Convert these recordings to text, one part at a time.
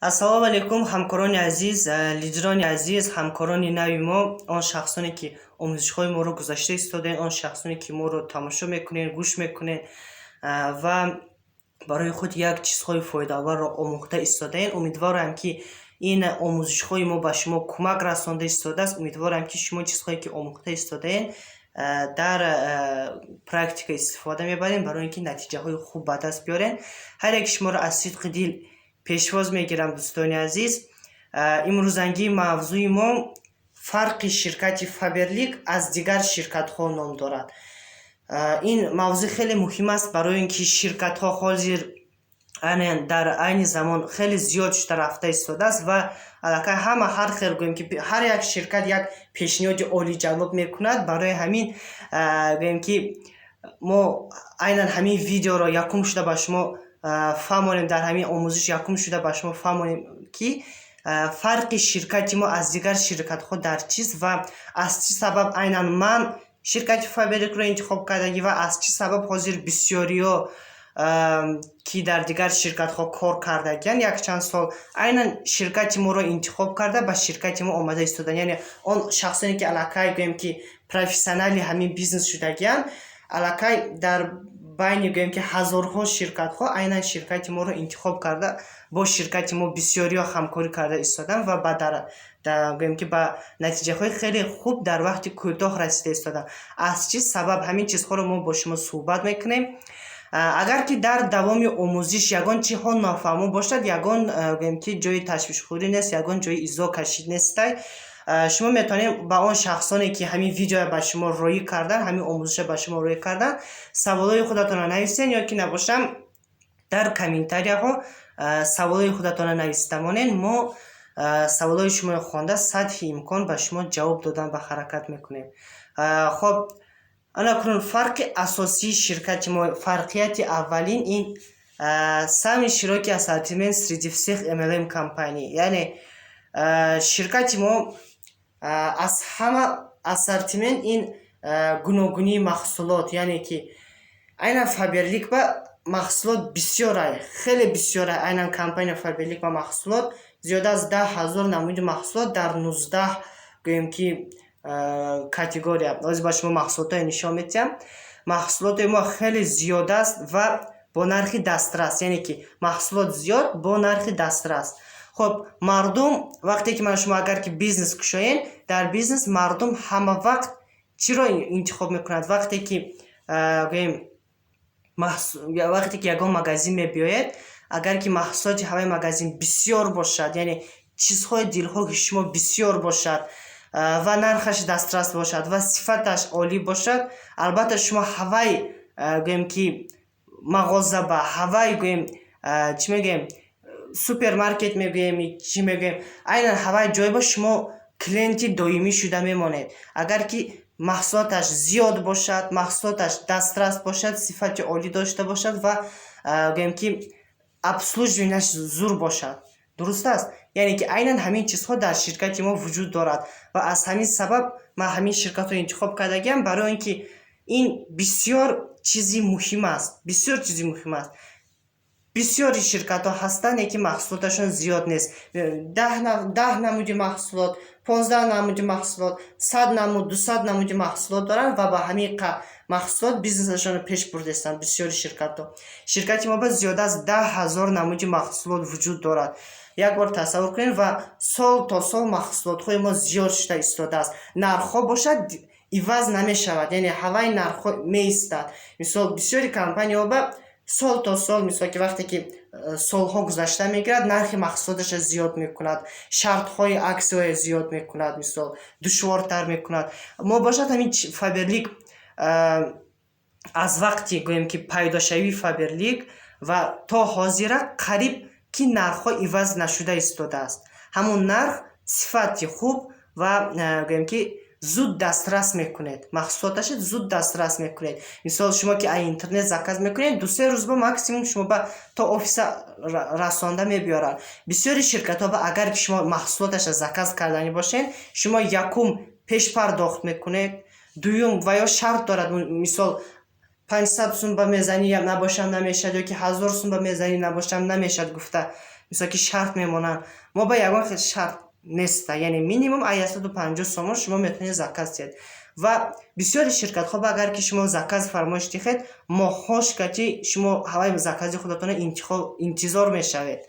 ассалому алайкум ҳамкорони азиз, лидерони азиз, ҳамкорони нави мо, он шахсоне ки омӯзишҳои моро гузашта истодаен, он шахсоне ки моро тамошо мекунед, гӯш мекунед ва барои худ як чизҳои фоидаоварро омӯхта истодаен. Умедворам ки ин омӯзишҳои мо ба шумо кӯмак расонда истодааст. Умедворам ки шумо чизҳое ки омӯхта истодаен дар практика истифода мебарем барои ин ки натиҷаҳои хуб ба даст биёрем. ҳар як шуморо аз сидқи дил пешвоз мегирам. дӯстони азиз, имрӯзангии мавзӯи мо фарқи ширкати Faberlic аз дигар ширкатҳо ном дорад. ин мавзӯъ хеле муҳим аст барои ин ки ширкатҳо ҳозир дар айни замон хеле зиёд шуда рафта истодааст ва аллакай ҳама ҳар хел гӯем ки ҳар як ширкат як пешниҳоди олиҷаноб мекунад. Барои ҳамин гӯем ки мо айнан ҳамин видеоро якум шуда ба шумо фаҳмонем, дар ҳамин омӯзиш якум шуда ба шумо фаҳмонем ки фарқи ширкати мо аз дигар ширкатҳо дар чист ва аз чӣ сабаб айнан ман ширкати Faberlicро интихоб кардагӣ ва аз чӣ сабаб ҳозир бисёриҳо ки дар дигар ширкатҳо кор кардагиянд якчанд сол айнан ширкати моро интихоб карда ба ширкати мо омада истоданд. Яъне он шахсоне ки аллакай гӯем ки профессионали ҳамин бизнес шудагиянд, аллакай дар байни гӯем ки ҳазорҳо ширкатҳо айнан ширкати моро интихоб карда бо ширкати мо бисёриҳо ҳамкорӣ карда истоданд ва гӯем ки ба натиҷаҳои хеле хуб дар вақти кӯтоҳ расида истоданд. Аз чӣ сабаб ҳамин чизҳоро мо бо шумо суҳбат мекунем. агар ки дар давоми омӯзиш ягон чиҳо нофаҳмо бошад, ягон гӯем ки ҷои ташвишхӯрӣ нест, ягон ҷои изо кашид нестай, шумо метавонед ба он шахсоне ки ҳамин видео ба шумо роӣ карданд, ҳамин омӯзиша ба шумо роӣ карданд, саволои худатонро нависед ё ки набошам дар комментарияҳо саволои худатонро нависта монед. Мо саволои шуморо хонда сатҳи имкон ба шумо ҷавоб додан ба ҳаракат мекунем. хоб анакунун фарқи асосии ширкати мо, фарқияти аввалин ин сами широки ассортимент среди всех MLM компаний. Яъне ширкати мо аз ҳама ассортимент ин гуногунии маҳсулот, яъне ки айнан Faberlic ба маҳсулот бисёрай, хеле бисёрай. Айнан компания Faberlic ба маҳсулот зиёда аз 10,000 намуди маҳсулот дар 19 гӯем ки категория. Ҳозир ба шумо маҳсулотҳоро нишон медиҳам. Маҳсулоти мо хеле зиёд аст ва бо нархи дастрас, яъне ки маҳсулот зиёд бо нархи дастрас. хоб мардум вақте ки ман шумо агар ки бизнес кушоед, дар бизнес мардум ҳама вақт чиро интихоб мекунад? Вақте ки гӯем вақте ки ягон магазин мебиёед, агар ки маҳсулоти ҳаваи магазин бисёр бошад, яъне чизҳои дилхоҳи шумо бисёр бошад ва нархаш дастрас бошад ва сифаташ олӣ бошад, албатта шумо ҳаваи гӯем ки мағоза ба ҳаваи гӯем чӣ мегӯем супермаркет мегӯем, чӣ мегӯем, айнан ҳаваи ҷой ба шумо клиенти доимӣ шуда мемонед. агар ки маҳсулоташ зиёд бошад, маҳсулоташ дастрас бошад, сифати олӣ дошта бошад ва гӯем ки обслуживанияш зур бошад. дуруст аст? Яъне ки айнан ҳамин чизҳо дар ширкати мо вуҷуд дорад ва аз ҳамин сабаб ман ҳамин ширкатро интихоб кардагиам, барои ин ки ин бисёр чизи муҳим аст. Бисёр чизи муҳим аст. бисёри ширкатҳо ҳастанд ки маҳсулоташон зиёд нест. 10 намуди маҳсулот, 15 намуди маҳсулот, 100 намуд, 200 намуди маҳсулот доранд ва ба ҳамин маҳсулот бизнесашонро пеш бурдастанд. бисёри ширкатҳо, ширкати мо ба зиёда аз 10,000 намуди маҳсулот вуҷуд дорад. як бор тасаввур кунед ва сол то сол маҳсулотҳои мо зиёд шуда истодааст. нархҳо бошад иваз намешавад, яъне ҳаваи нархҳо меистад. мисол бисёри компанияҳо ба сол то сол, мисол ки вақте ки солҳо гузашта мегирад, нархи маҳсулоташа зиёд мекунад, шартҳои аксияҳои зиёд мекунад, мисол душвортар мекунад. мо бошад ҳамин Faberlic аз вақти гӯем ки пайдошавии Faberlic ва то ҳозира қариб ки нархҳо иваз нашуда истодааст. ҳамон нарх сифати хуб ва гӯем ки зуд дастрас мекунед, маҳсулоташа зуд дастрас мекунед. мисол шумо ки аз интернет заказ мекунед, 2-3 рӯз ба максимум шумо ба то офиса расонда мебиёрад. бисёри ширкатҳо ба агар ки шумо маҳсулоташа заказ кардани бошед, шумо якум пеш пардохт мекунед, дуюм ва ё шарт дорад, мисол 500 сум ба мезанӣ набошам намешад ё ки 1000 сум ба мезанӣ набошам намешад гуфта мисол ки шарт мемонанд. Мо ба ягон хел шарт неста, яъне минимум 150 сомон шумо метавонед заказ диҳед. ва бисёри ширкатҳо агар ки шумо заказ фармоиш диҳед, моҳҳош кати шумо ҳаваи закази худатона интизор мешавед.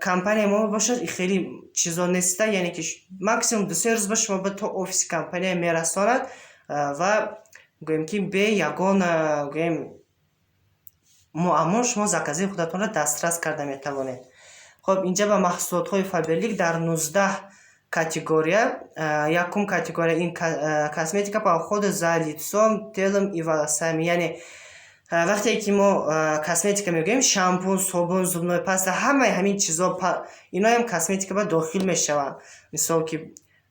Компания мо бошад хеле чизо неста, яъне ки максимум 2-3 рӯз ба шумо ба то офиси компания мерасонад ва гӯем ки бе ягон гӯем муаммо шумо закази худатонро дастрас карда метавонед. Хоб инҷа ба маҳсулотҳои Faberlic дар 19 категория. Якум категория ин косметика по уходу за лицом, телом и волосами. Яъне вақте ки мо косметика мегӯем, шампун, собун, зубной паста, ҳамаи ҳамин чизо иноам косметика ба дохил мешаванд. Мисол ки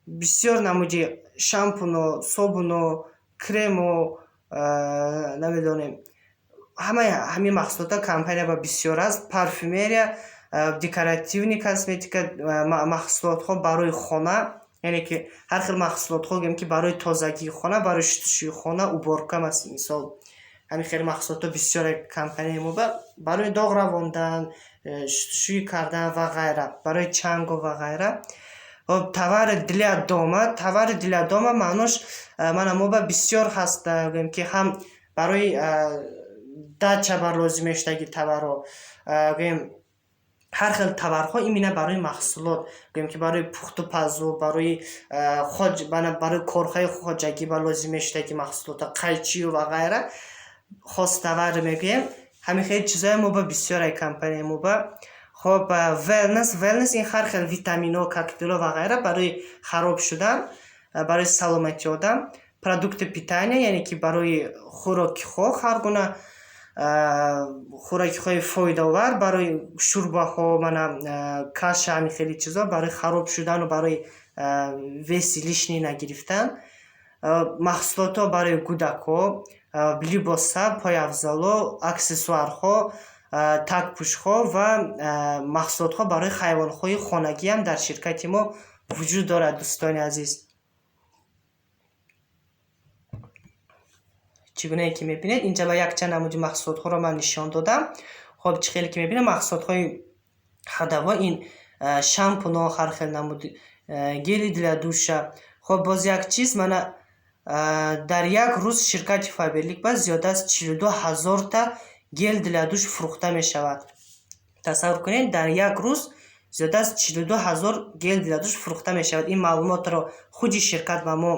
бисёр намуди шампуну, собуну, крему, намедонем, ҳамин маҳсулотҳо компания ба бисёр аст. Парфюмерия, декоративни косметика, маҳсулотҳо барои хона, яъне ки ҳар хел маҳсулотҳо гӯем ки барои тозагии хона, барои шустушӯи хона, уборка мисол ҳамин хеле маҳсулотҳо бисёр компанияи мо барои доғ равондан, шустушӯӣ кардан ва ғайра, барои чангу ва ғайра. Товари для дома. Товари для дома маънош мана мо ба бисёр ҳаст, гӯем ки ҳам барои дача бар лозим мешудаги товарҳо, гӯем ҳар хел товарҳо именно барои маҳсулот, гӯем ки барои пухту пазу, барои корҳои хоҷагӣ бар лозим мешудаги маҳсулотҳо, қайчию ва ғайра хостовар мегӯем. Ҳамин хел чизои мо ба бисёраи компанияи мо ба. Хоб wellness ин ҳар хел витаминҳо, коктейлҳо ва ғайра барои хароб шудан, барои саломатии одам. Продукти питания, яъне ки барои хӯрокиҳо, ҳар гуна хӯрокиҳои фоидаовар, барои шӯрбаҳо, каша, ҳамин хели чизо барои хароб шудану барои веси лишний нагирифтан. Маҳсулотҳо барои кӯдакҳо, либоса, пойафзало, аксессуарҳо, такпӯшҳо ва маҳсулотҳо барои ҳайвонҳои хонагӣ ҳам дар ширкати мо вуҷуд дорад. Дӯстони азиз, чӣ гунае ки мебинед, инҷа ба якчанд намуди маҳсулотҳоро ман нишон додам. Хоб чӣ хеле ки мебинед маҳсулотҳои ҳадаво, ин шампуно, ҳар хел намуди гели для душа. Хоб боз як чиз, мана дар як рӯз ширкати Faberlic ба зиёда аз 42 000 та гел для душ фурӯхта мешавад. Тасаввур кунед, дар як рӯз зиёда аз 42 000 гел для душ фурӯхта мешавад. Ин маълумотро худи ширкат ба мо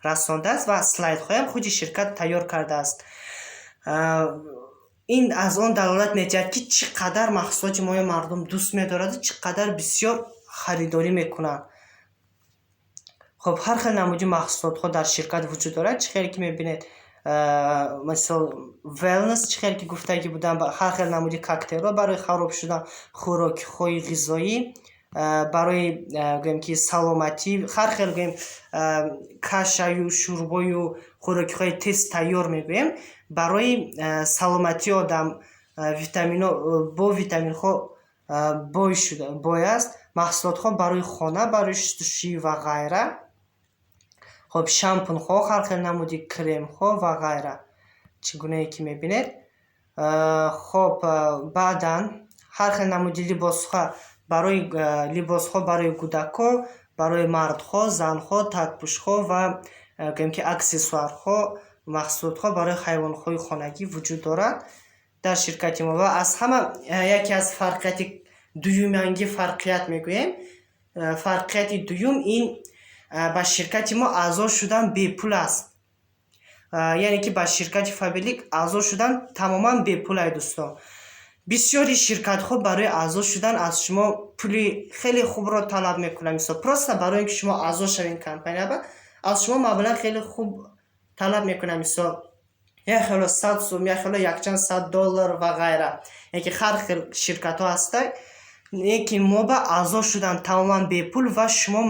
расондааст ва слайдҳоям худи ширкат тайёр кардааст. Ин аз он далолат медиҳад ки чӣ қадар маҳсулоти мои мардум дӯст медораду чӣ қадар бисёр харидорӣ мекунанд. Хоб ҳар хел намуди маҳсулотҳо дар ширкат вуҷуд дорад. Чӣ хеле ки мебинед, мисол wellness, чӣ хеле ки гуфтагӣ будам, ҳар хел намуди коктейлҳо барои хароб шудан хӯрокиҳои ғизоӣ, барои гӯем ки саломатӣ, ҳар хел гӯем кашаю, шӯрбою хӯрокиҳои тез тайёр мегӯем барои саломатии одам, бо витаминҳо бой аст. Маҳсулотҳо барои хона, барои шустушӯӣ ва ғайра. Хоб шампунҳо, ҳар хел намуди кремҳо ва ғайра. Чӣ гунае ки мебинед. Хоб баъдан ҳар хел намуди либосҳо барои кӯдакҳо, барои мардҳо, занҳо, такпӯшҳо ва гӯем ки аксессуарҳо, маҳсулотҳо барои ҳайвонҳои хонагӣ вуҷуд дорад дар ширкати мо. Ва аз ҳама яке аз фарқияти дуюманги фарқият мегӯем. Фарқияти дуюм ин ба ширкати мо аъзо шудан бепул аст. Яъне ки ба ширкати Faberlic аъзо шудан тамоман бепул ай дӯстон. Бисёри ширкатҳо барои аъзо шудан аз шумо пули хеле хубро талаб мекунанд. Мисол просто барои ин ки шумо аъзо шавед компания ба аз шумо маблағ хеле хуб талаб мекунанд. Мисол яхело 100 сум, яхело якчанд $100 ва ғайра. Яке ҳар хел ширкатҳо ҳастанд. Лекин мо ба аъзо шудан тамоман бепул ва шумо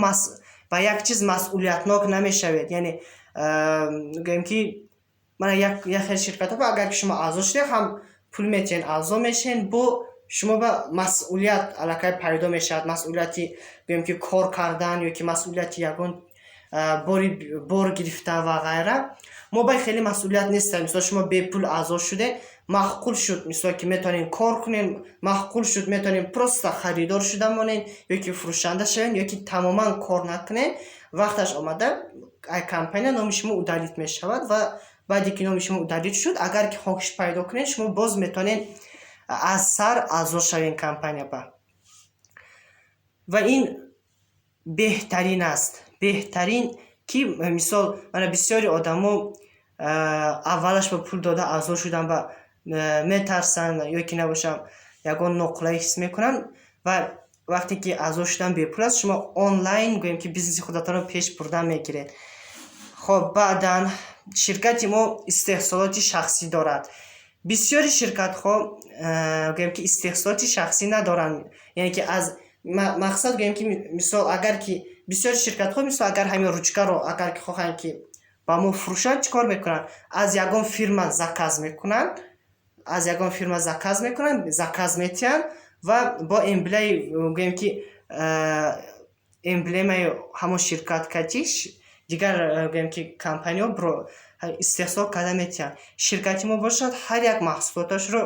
ба як чиз масъулиятнок намешавед. Яъне гӯем ки мана як хел ширкатҳо агар ки шумо аъзо шудед, ҳам пул метиҳед, аъзо мешавед, бо шумо ба масъулият аллакай пайдо мешавад. Масъулияти гӯем ки кор кардан ё ки масъулияти ягон бор гирифта ва гайра. мо ба хеле масъулият нестем. Мисол шумо бепул аъзо шуде, маъқул шуд мисол ки метавонем кор кунем, маъқул шуд метавонем просто харидор шуда монем ёки фурӯшанда шавем ёки тамоман кор накунем. Вақташ омада компания номи шумо удалит мешавад ва баъде ки номи шумо удалит шуд, агар ки хоҳиш пайдо кунед, шумо боз метавонед аз сар аъзо шавед компания ба. ва ин беҳтарин аст. Беҳтарин ки мисол мана бисёри одамо аввалаш ба пул дода аъзо шудан ба метарсанд ёки набошам ягон ноқулаи ҳис мекунанд ва вақте ки аъзо шудан бепул аст, шумо онлайн гӯем ки бизнеси худатонро пеш бурдан мегиред. хоб баъдан ширкати мо истеҳсолоти шахсӣ дорад. бисёри ширкатҳо гӯем ки истеҳсолоти шахсӣ надоранд. яъне ки аз мақсад гӯем ки мисол агар ки бисёри ширкатҳо мисол агар ҳамин ручкаро агар ки хоҳанд ки ба мо фурӯшанд, чӣ кор мекунанд? Аз ягон фирма заказ мекунанд, заказ метиҳанд ва бо эмблемаи гӯем ки эмблемаи ҳамон ширкат катиш дигар гӯем ки компаниҳо истеҳсол карда метиҳанд. ширкати мо бошад ҳар як маҳсулоташро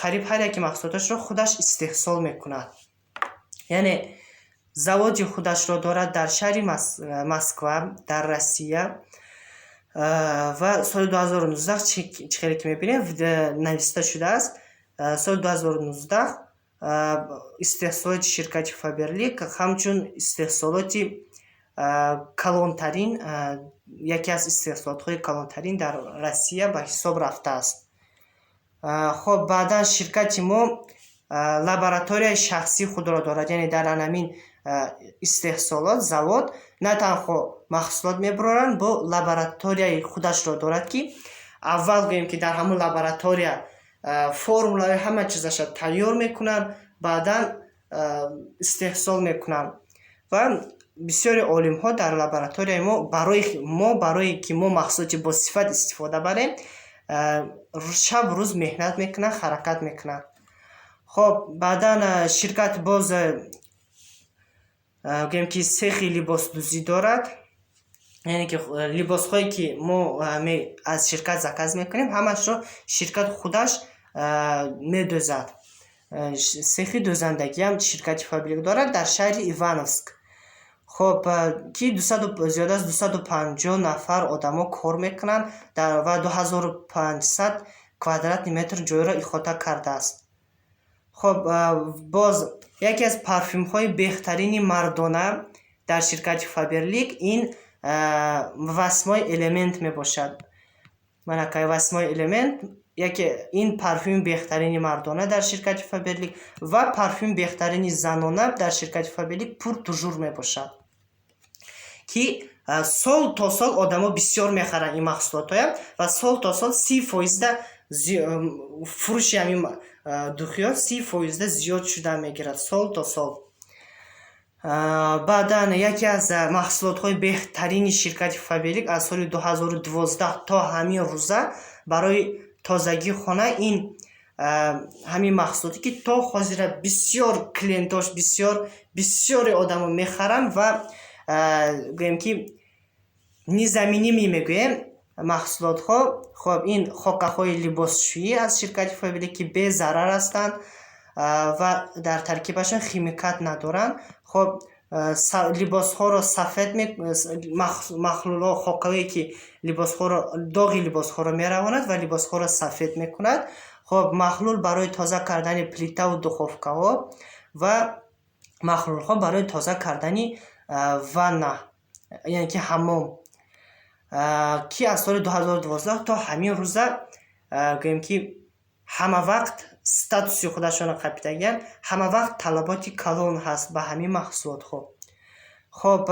қариб ҳар яки маҳсулоташро худаш истеҳсол мекунад. яъне заводи худашро дорад дар шаҳри Москва, дар Россия. ва соли 2019 чӣ хеле ки мебинем нависта шудааст, соли 2019 истеҳсолоти ширкати Faberlic ҳамчун истеҳсолоти калонтарин, яке аз истеҳсолотҳои калонтарин дар Россия ба ҳисоб рафтааст. хоб баъдан ширкати мо лабораторияи шахсии худро дорад. яъне дар анамин истеҳсолот завод на танҳо маҳсулот мебароранд, бо лабораторияи худашро дорад ки аввал гӯем ки дар ҳамон лаборатория формулаи ҳама чизаша тайёр мекунанд, баъдан истеҳсол мекунанд. ва бисёри олимҳо дар лабораторияи мо барои ки мо маҳсулоти босифат истифода барем, шаб рӯз меҳнат мекунанд, ҳаракат мекунанд. хоб баъдан ширкат боз гӯем ки сехи либосдӯзӣ дорад. яъне ки либосҳое ки мо аз ширкат заказ мекунем, ҳамашро ширкат худаш медӯзад. сехи дӯзандагиам ширкати Faberlic дорад дар шаҳри Ивановск. хоб ки зиёда аз 250 нафар одамо кор мекунанд ва 2500 квадратни метр ҷойро иҳота кардааст. хоб боз яке аз парфюмҳои беҳтарини мардона дар ширкати Faberlic ин васмои элемент мебошад. манакай васмои элемент ин парфюми беҳтарини мардона дар ширкати Faberlic ва парфюми беҳтарини занона дар ширкати Faberlic пур тужур мебошад, ки сол то сол одамо бисёр мехаранд ин маҳсулотҳоям ва сол то сол 30% фурӯши ҳамин духиёт 30% зиёд шуда мегирад сол то сол. баъдан яке аз маҳсулотҳои беҳтарини ширкати Faberlic аз соли 2012 то ҳамин рӯза барои тозагии хона ин ҳамин маҳсулоте ки то ҳозира бисёр клиентош бисёри одамо мехаранд ва гӯем ки низаминӣ мегӯем маҳсулотҳо. хоб ин хокаҳои либосшӯӣ аз ширкати Faberlic ки безарар ҳастанд ва дар таркибашон химикат надоранд. хоб либосҳоро сафед махлулҳо хокавое ки доғи либосҳоро меравонад ва либосҳоро сафед мекунад. хоб махлул барои тоза кардани плитаву духовкаҳо ва махлулҳо барои тоза кардани ванна, яъне ки ҳаммом, ки аз соли 2012 то ҳамин рӯза гӯем ки ҳама вақт статуси худашонро қапидагиянд, ҳама вақт талаботи калон ҳаст ба ҳамин маҳсулотҳо. хоб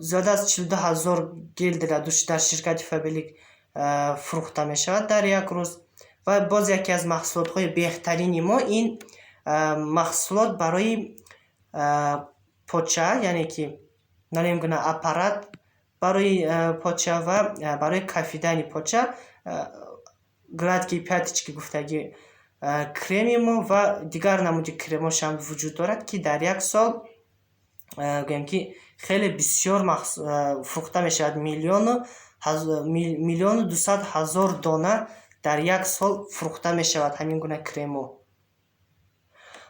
зиёда аз 42 000 гел дар ширкати Faberlic фурӯхта мешавад дар як рӯз. ва боз яке аз маҳсулотҳои беҳтарини мо ин маҳсулот барои поча, яъне ки налем гуна аппарат барои поча ва барои кафидани поча, гладкие пяточки гуфтаги креми мо ва дигар намуди кремошам вуҷуд дорад, ки дар як сол гӯем ки خیلی بسیار فروخته می شود. میلیون و 200 هزار دانه در یک سال فروخته می شود همین گونه کرمو.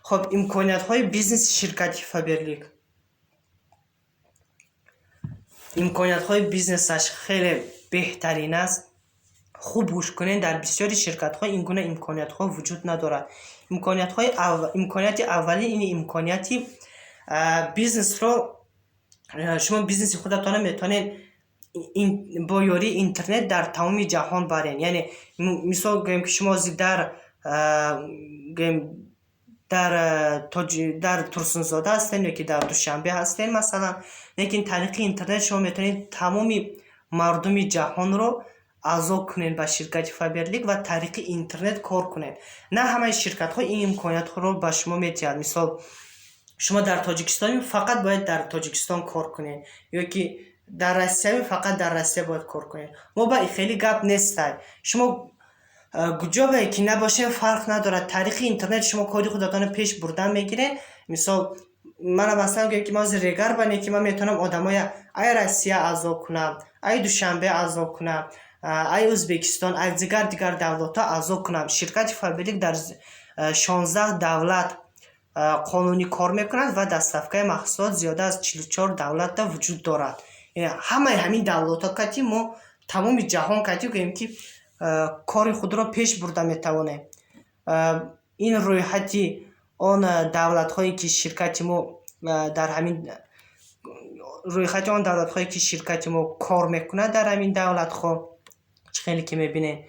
خب امکانیت های بیزنس شرکت فابرلیک، امکانیت های بیزنسش خیلی بهترین است. خوب گوش کنین، در بسیاری شرکت ها این گونه امکانیت ها وجود ندارد. امکانیت اولی این امکانیتی بیزنس رو شما بیزنس خودتان میتونین با یاری اینترنت در تمام جهان برین. یعنی مثال گویم که شما در ترسونزاده هستین یا که در دوشنبه هستین مثلا، لیکن طریق اینترنت شما میتونید تمامی مردم جهان رو اعضا کنین به شرکت فابرلیک و طریق اینترنت کار کنین. نه همه شرکت ها این امکانیت رو به شما میتید. مثال شما در تاجیکستان فقط باید در تاجیکستان کار کنین، یا که در روسیه فقط در روسیه باید کار کنین. ما با خیلی گپ نیست. شما کجا باید که نباشه فرق نداره، طریق اینترنت شما کاری خودتان پیش بردن میگیره. مثال من مثلا میگم که ما از ریگر بانه که من میتونم آدمای ای روسیه اعضا کنم، ای دوشنبه اعضا کنم، ای ازبکستان، ای دیگر دولت ها اعضا کنم. شرکت فابرلیک در 16 دولت قانونی کار میکند و دستافکه محصولات زیاده از 44 دولت وجود دارد. یعنی همین دولت ها کتی ما تمام جهان کتی گوییم که کار خود را پیش برده میتوانیم. این رویحتی آن دولت هایی که شرکت ما در همین رویحت آن دولت هایی که شرکت ما کار میکنه در همین دولت ها خیلی که میبینین.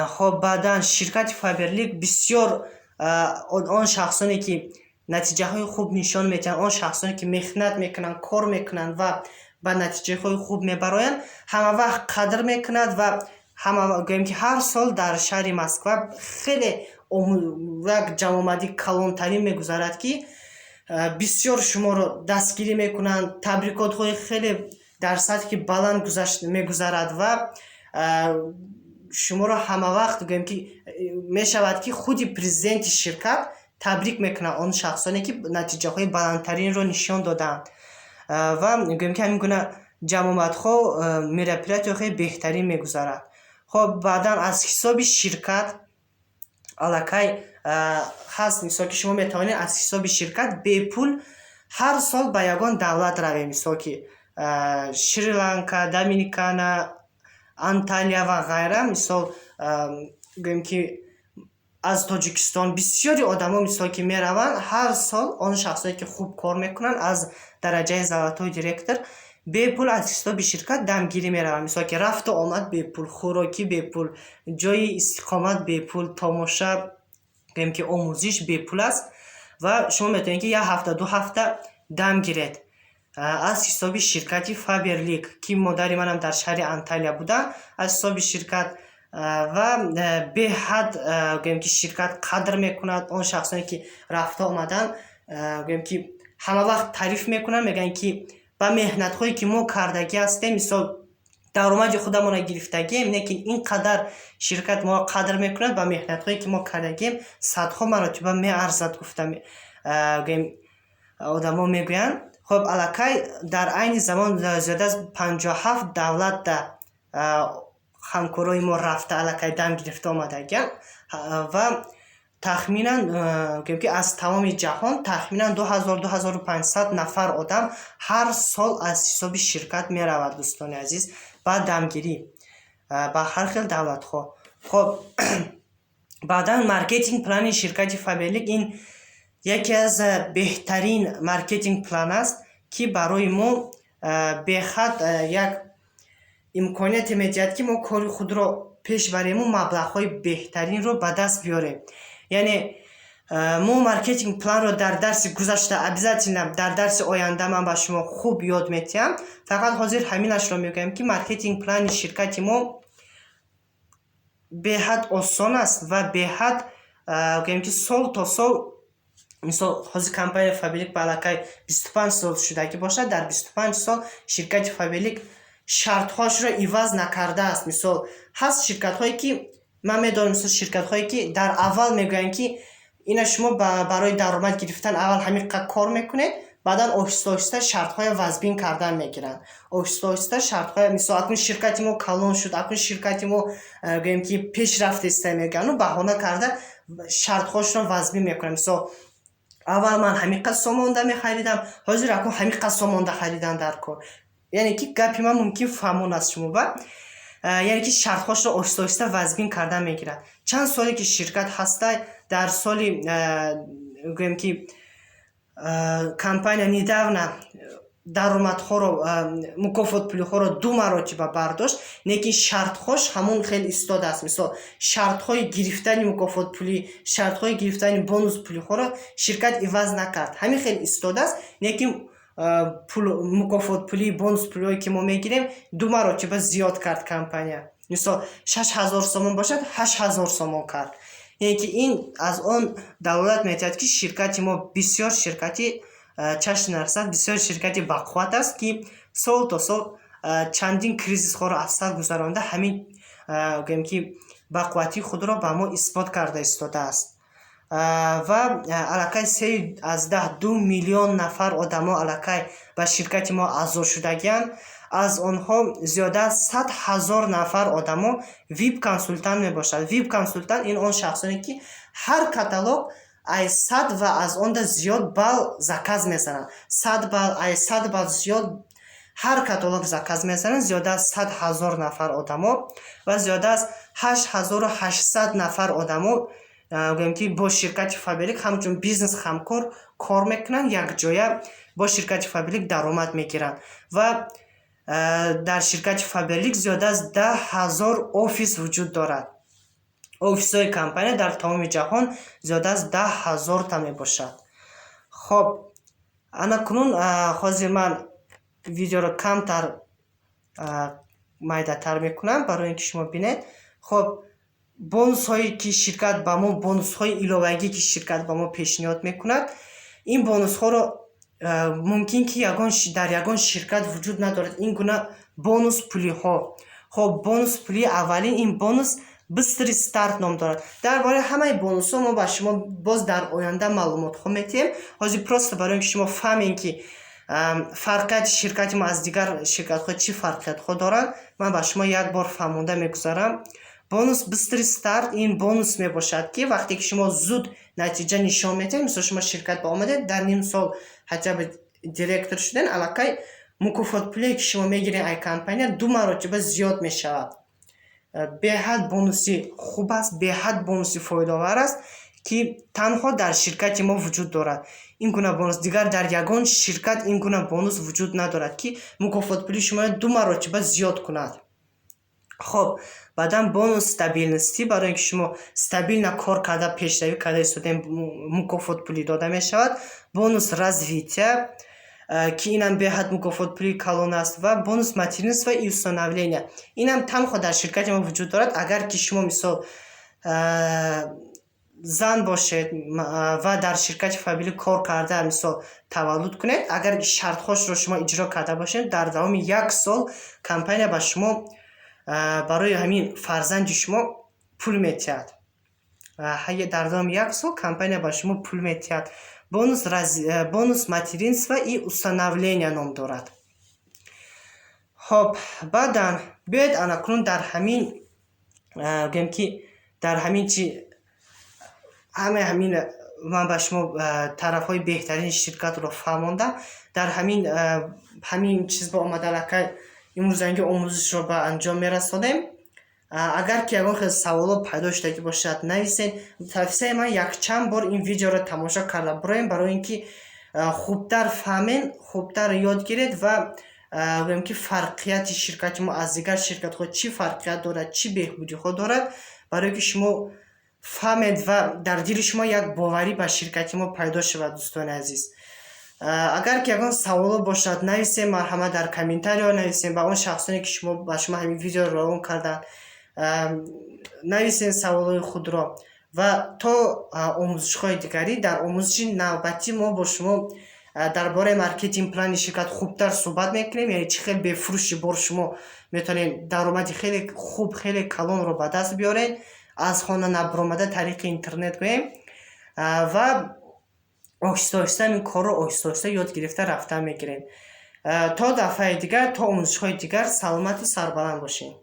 خب بعدا شرکت فابرلیک بسیار آن شخصانی که نتیجه های خوب نشان میدن، آن شخصانی که محنت میکنن، کار میکنن و به نتیجه های خوب میبراین، همه وقت قدر میکند و همه گویم که هر سال در شهر مسکو خیلی یک جمع‌آمدی کلانترین میگذارد که بسیار شما رو دستگیری میکنند. تبریکات های خیلی در سطحی که بلند میگذارد و شما رو همه وقت گویم که میشود که خودی پرزیدنت شرکت تبریک میکنه آن شخصانی که نتیجه های بلندترین رو نشان دادند و گویم که همین گونه جمع‌آمد ها میرپلت خیلی بهترین میگذارد. خب بعدا از حساب شرکت علاقه هست. مثال که شما میتوانید از حساب شرکت به پول هر سال به یگان دولت روید. مثال که شریلانکا، دومینیکانا، انتالیا و غیره. مثال گویم که از تاجیکستان بسیاری آدم ها مثال که میروند هر سال آن شخصایی که خوب کار میکنن از درجه زلاتوی دیرکتر به پول از حساب شرکت دمگیری میروند. مثال که رفت و آمد به پول، خوراکی به پول، جای استقامت به پول، تماشا گویم که آموزش به پول است و شما میتونید که یک هفته 2 هفته دم گیرید از حساب شرکتی فابرلیک که مادری منم در شهر انتالیا بودن. از حساب شرکت و به حد گویم که شرکت قدر میکند آن شخصانی که رفته آمدن. گویم که همه وقت تعریف میکنن، میگن که با مهنت هایی که ما کردگی هستیم، مثال درآمد خودمون را گرفتگیم، لیکن اینقدر شرکت ما قدر میکند با مهنت هایی که ما کردگیم صدها مرتبه میارزد گفتم گویم آدما میگوین. خب علاقه در عین زمان زیاده از 57 دولت در همکارای ما رفته علاقه دم گرفته آمدگیم و تخمینا که از تمام جهان تخمینا 2500 نفر آدم هر سال از حساب شرکت می رود دوستان عزیز با دمگیری با هر خیل دولت ها. خب بعدا مارکتینگ پلان شرکت فابرلیک این یکی از بهترین مارکتینگ پلان است که برای ما به خط یک امکانیت میدهد که ما کاری خود را پیش بریم و مبلغ های بهترین رو به دست بیاریم. یعنی ما مارکتینگ پلان رو در درس گذشته ابزاتینم در درس آینده من با شما خوب یاد میتیم. فقط حاضر همینش رو میگم که مارکتینگ پلان شرکت ما به حد آسان است و به حد گویم که سال تا سال مثلا حاضر کمپانی فابرلیک به علاقه 25 سال شده که باشد، در 25 سال شرکت فابرلیک شرط هاش را عوض نکرده است. مثلا هست شرکت هایی که من میدونم، مثلا شرکت هایی که در اول میگوین که اینا شما برای درآمد گرفتن اول همین کار میکنید баъдан оҳиста шартҳои вазбин кардан мегиранд. Оҳиста шартҳои мисол акун ширкати мо калон шуд, акун ширкати мо гӯем ки пешрафт иста мегӯянд, баҳона карда шартҳошро вазбин мекунанд. Мисол аввал ман ҳамин қадр сомонда мехаридам, ҳозир акун ҳамин қадр сомонда харидам дар кор. яъне ки гапи ман мумкин фаҳмон аст шумо ба яъне ки шартҳошро оҳиста вазбин кардан мегирад. Чанд соле ки ширкат ҳаста, дар соли гӯем ки компания недавна даромадҳоро мукофотпулиҳоро 2 маротиба бардошт, лекин шартҳош ҳамон хеле истода аст. Мисол шартҳои гирифтани мукофотпулӣ, шартҳои гирифтани бонус пулиҳоро ширкат иваз накард. Ҳамин хеле истода аст, лекин мукофотпулӣ, бонуспулиҳое ки мо мегирем 2 маротиба зиёд кард компания. Мисол 6000 сомон бошад, 8000 сомон кард. яъне ки ин аз он далолат медиҳад ки ширкати мо бисёр ширкати чашм нарсад, бисёр ширкати бақувват аст, ки сол то сол чандин кризисҳоро аз сар гузаронда ҳамин гӯем ки бақувватии худро ба мо исбот карда истодааст. ва аллакай 3,2 миллион нафар одамо аллакай ба ширкати мо аъзо шудагиянд. аз онҳо зиёда аз 100,000 нафар одамо вип консултант мебошад. Вип консултант ин он шахсоне ки ҳар каталог ай 100 ва аз он да зиёд балл заказ мезананд. 100 балл, ай 100 балл зиёд ҳар каталог заказ мезананд. зиёда аз 100,000 нафар одамо ва зиёда аз 8800 нафар одамо гӯем ки бо ширкати Фабелик ҳамчун бизнес ҳамкор кор мекунанд, якҷоя бо ширкати Фабелик даромад мегиранд. ва дар ширкати Фабелик зиёда аз 10,000 офис вуҷуд дорад. офисҳои компания дар тамоми ҷаҳон зиёда аз 10,000 та мебошад. хоб анакунун ҳозир ман видеоро камтар майдатар мекунам барои ин ки шумо бинед. хоб бонусҳое ки ширкат ба мо, бонусҳои иловагӣ ки ширкат ба мо пешниҳод мекунад, ин бонусҳоро мумкин ки дар ягон ширкат вуҷуд надорад. ин гуна бонус пулиҳо. хоб бонус пулии аввалин, ин бонус бистри старт ном дорад. дар бораи ҳамаи бонусҳо мо ба шумо боз дар оянда маълумотҳо метиҳем. ҳозир просто барои ин ки шумо фаҳмем ки фарқияти ширкати мо аз дигар ширкатҳо чӣ фарқиятҳо доранд, ман ба шумо як бор фаҳмонда мегузарам. бонус бистри старт ин бонус мебошад ки вақте ки шумо зуд натиҷа нишон метиҳед, мисол шумо ширкат ба омадед, дар ним сол ҳаҷаби директор шуден, аллакай мукофотпулие ки шумо мегиред ай компания 2 маротиба зиёд мешавад. беҳад бонуси хуб аст, беҳад бонуси фоидаовар аст, ки танҳо дар ширкати мо вуҷуд дорад. ин гуна бонус дигар дар ягон ширкат ин гуна бонус вуҷуд надорад, ки мукофотпулии шумо 2 маротиба зиёд кунад. хоб баъдан бонус стабилности, барои ин ки шумо стабилна кор карда пешравӣ карда истодаем, мукофотпулӣ дода мешавад. бонус развития, ки инам беҳад мукофотпулии калон аст, ва бонус материнства и усыновления. инам танҳо дар ширкати мо вуҷуд дорад. агар ки шумо мисол зан бошед ва дар ширкати Фабелик кор карда мисол таваллуд кунед, агар шартҳошро шумо иҷро карда бошед, дар давоми 1 сол компания ба шумо барои ҳамин фарзанди шумо пул метиҳад. дар давоми 1 сол компания ба шумо пул метиҳад. бонус материнства и усыновления ном дорад. хоб баъдан биёед анакунун дар ҳамин гӯем ки дар ҳамин чи ҳамин ман ба шумо тарафҳои беҳтарини ширкатро фаҳмонда, дар ҳамин чиз ба омада аллакай имрӯзанги омӯзишро ба анҷом мерасонем. агар ки ягон хел саволо пайдо шудагӣ бошад, нависед. тавсияи ман якчанд бор ин видеоро тамошо карда буроем, барои ин ки хубтар фаҳмем, хубтар ёд гиред ва гӯем ки фарқияти ширкати мо аз дигар ширкатҳо чӣ фарқият дорад, чӣ беҳбудиҳо дорад, барое ки шумо фаҳмед ва дар дили шумо як боварӣ ба ширкати мо пайдо шавад. дӯстони азиз, агар ки ягон саволо бошад, нависем, марҳамат дар комментариҳо нависем. ба он шахсоне ки ба шумо ҳамин видеоро равон карданд, нависем саволои худро. ва то омӯзишҳои дигарӣ, дар омӯзиши навбатӣ мо бо шумо дар бораи маркетинг плани ширкат хубтар суҳбат мекунем. яъне чӣ хел бефурӯши бор шумо метавонед даромади хеле хуб, хеле калонро ба даст биёред, аз хона набаромада тариқи интернет гӯем. ва оҳиста оҳиста ин корро оҳиста оҳиста ёд гирифта рафта мегиред. То дафъаи дигар, то омӯзишҳои дигар саломату сарбаланд бошед.